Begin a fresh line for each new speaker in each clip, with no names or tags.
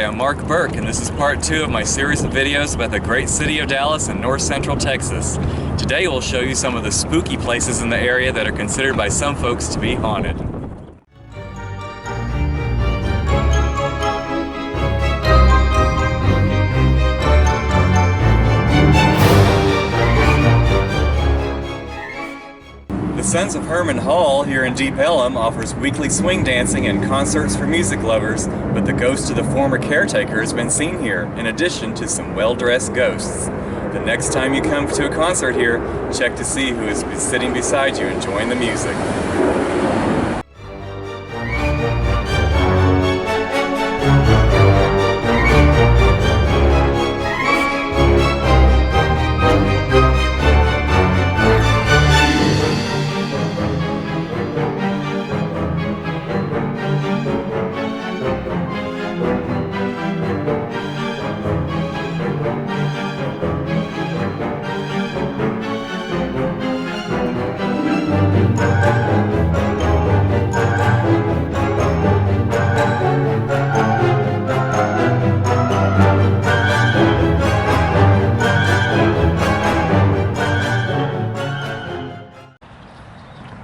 am Mark Burke, and this is part 2 of my series of videos about the great city of Dallas in north central Texas. Today we'll show you some of the spooky places in the area that are considered by some folks to be haunted. The Sons of Herman Hall here in Deep Ellum offers weekly swing dancing and concerts for music lovers, but the ghost of the former caretaker has been seen here, in addition to some well-dressed ghosts. The next time you come to a concert here, check to see who is sitting beside you enjoying the music.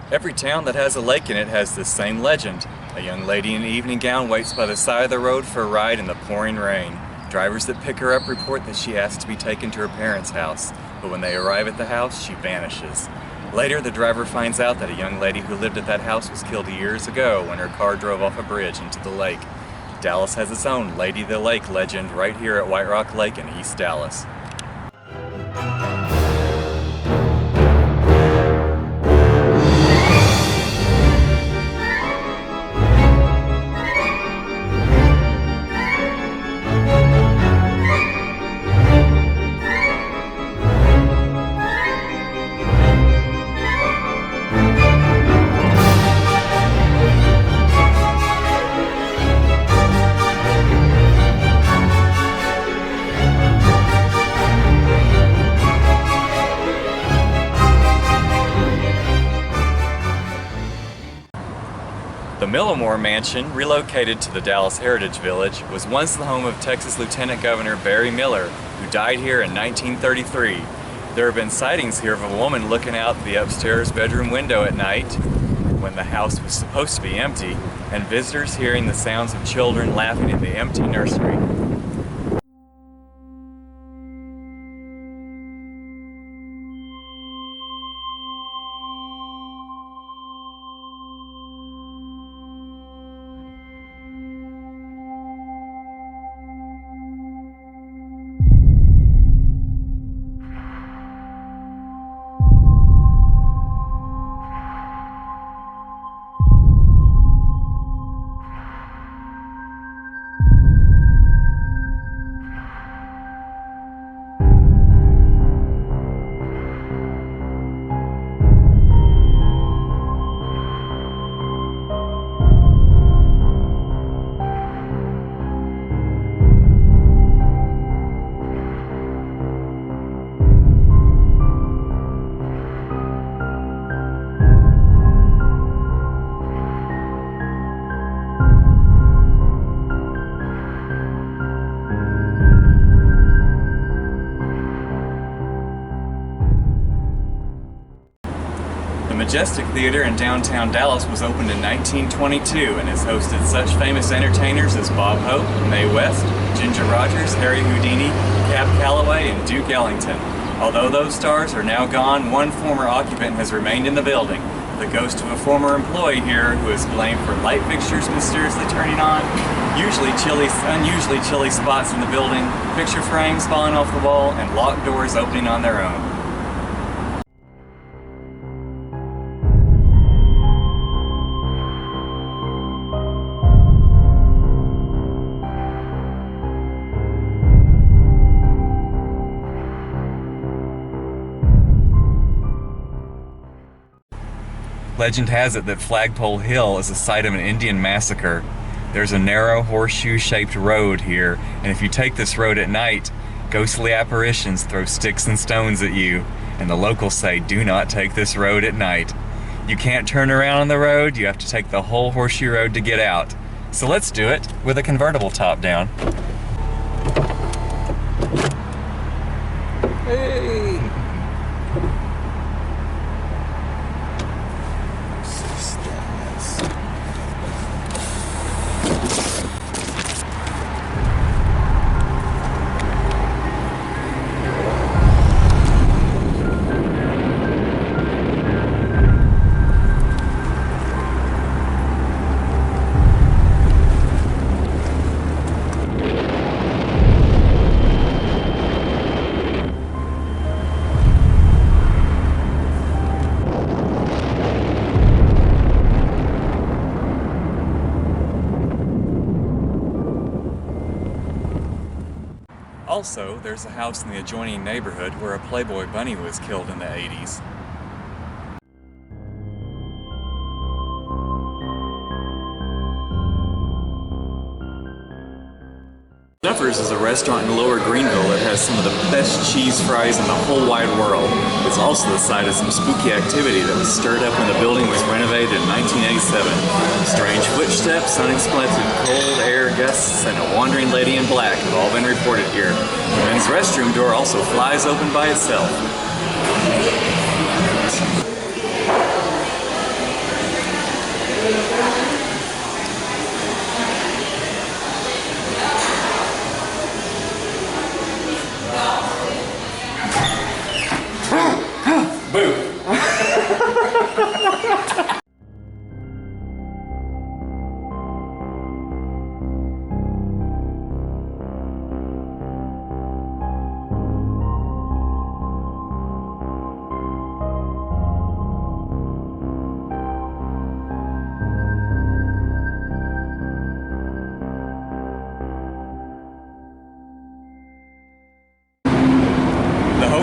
Every town that has a lake in it has this same legend. A young lady in an evening gown waits by the side of the road for a ride in the pouring rain. Drivers that pick her up report that she asks to be taken to her parents' house, but when they arrive at the house, she vanishes. Later, the driver finds out that a young lady who lived at that house was killed years ago when her car drove off a bridge into the lake. Dallas has its own Lady of the Lake legend right here at White Rock Lake in East Dallas. The Millimore Mansion, relocated to the Dallas Heritage Village, was once the home of Texas Lieutenant Governor Barry Miller, who died here in 1933. There have been sightings here of a woman looking out the upstairs bedroom window at night, when the house was supposed to be empty, and visitors hearing the sounds of children laughing in the empty nursery. The Majestic Theater in downtown Dallas was opened in 1922 and has hosted such famous entertainers as Bob Hope, Mae West, Ginger Rogers, Harry Houdini, Cab Calloway, and Duke Ellington. Although those stars are now gone, one former occupant has remained in the building. The ghost of a former employee here who is blamed for light fixtures mysteriously turning on, unusually chilly spots in the building, picture frames falling off the wall, and locked doors opening on their own. Legend has it that Flagpole Hill is the site of an Indian massacre. There's a narrow horseshoe-shaped road here, and if you take this road at night, ghostly apparitions throw sticks and stones at you, and the locals say do not take this road at night. You can't turn around on the road, you have to take the whole horseshoe road to get out. So let's do it with a convertible top down. Also, there's a house in the adjoining neighborhood where a Playboy bunny was killed in the 80s. Duffers is a restaurant in Lower Greenville that has some of the best cheese fries in the whole wide world. It's also the site of some spooky activity that was stirred up when the building was renovated in 1987. Strange footsteps, unexpected cold air gusts, and a wandering lady in black have all been reported here. The men's restroom door also flies open by itself.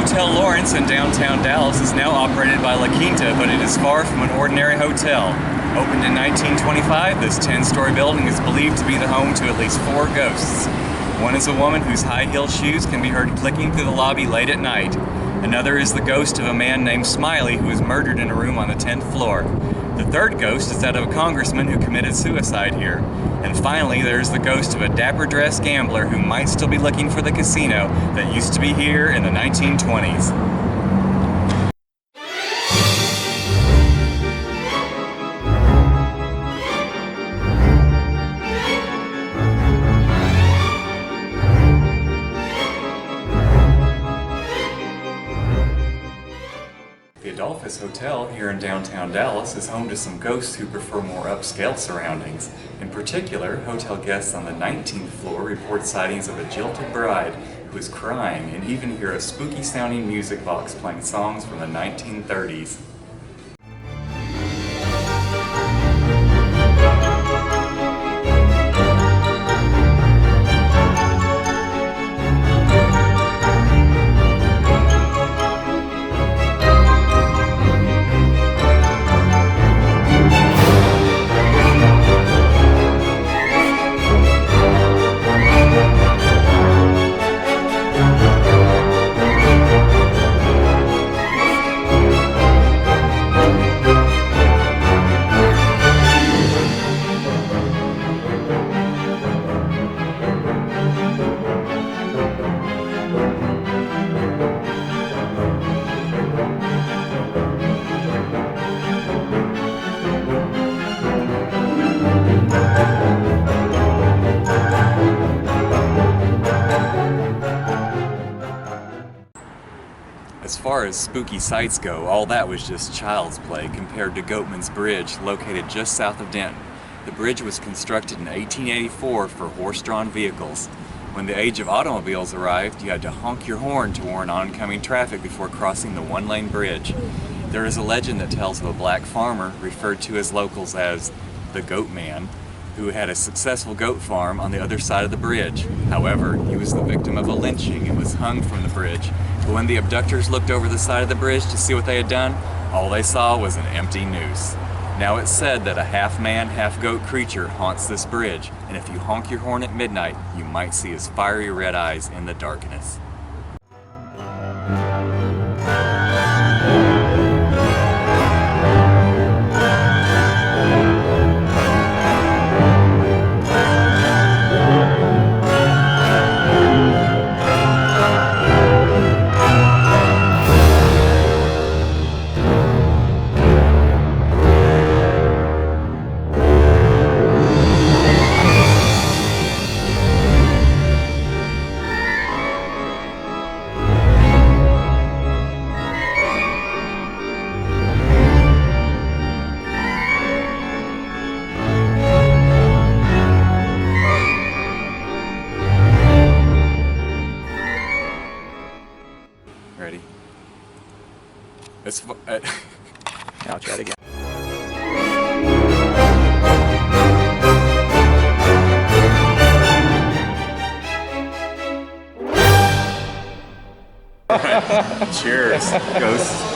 Hotel Lawrence in downtown Dallas is now operated by La Quinta, but it is far from an ordinary hotel. Opened in 1925, this 10-story building is believed to be the home to at least 4 ghosts. One is a woman whose high-heeled shoes can be heard clicking through the lobby late at night. Another is the ghost of a man named Smiley who was murdered in a room on the 10th floor. The third ghost is that of a congressman who committed suicide here. And finally, there's the ghost of a dapper-dressed gambler who might still be looking for the casino that used to be here in the 1920s. The Adolphus Hotel here in downtown Dallas is home to some ghosts who prefer more upscale surroundings. In particular, hotel guests on the 19th floor report sightings of a jilted bride who is crying and even hear a spooky sounding music box playing songs from the 1930s. As far as spooky sights go, all that was just child's play compared to Goatman's Bridge, located just south of Denton. The bridge was constructed in 1884 for horse-drawn vehicles. When the age of automobiles arrived, you had to honk your horn to warn oncoming traffic before crossing the one-lane bridge. There is a legend that tells of a black farmer, referred to as locals as the Goat Man, who had a successful goat farm on the other side of the bridge. However, he was the victim of a lynching and was hung from the bridge. But when the abductors looked over the side of the bridge to see what they had done, all they saw was an empty noose. Now it's said that a half-man, half-goat creature haunts this bridge, and if you honk your horn at midnight, you might see his fiery red eyes in the darkness. Ready?
I'll try it again.
Cheers, ghosts.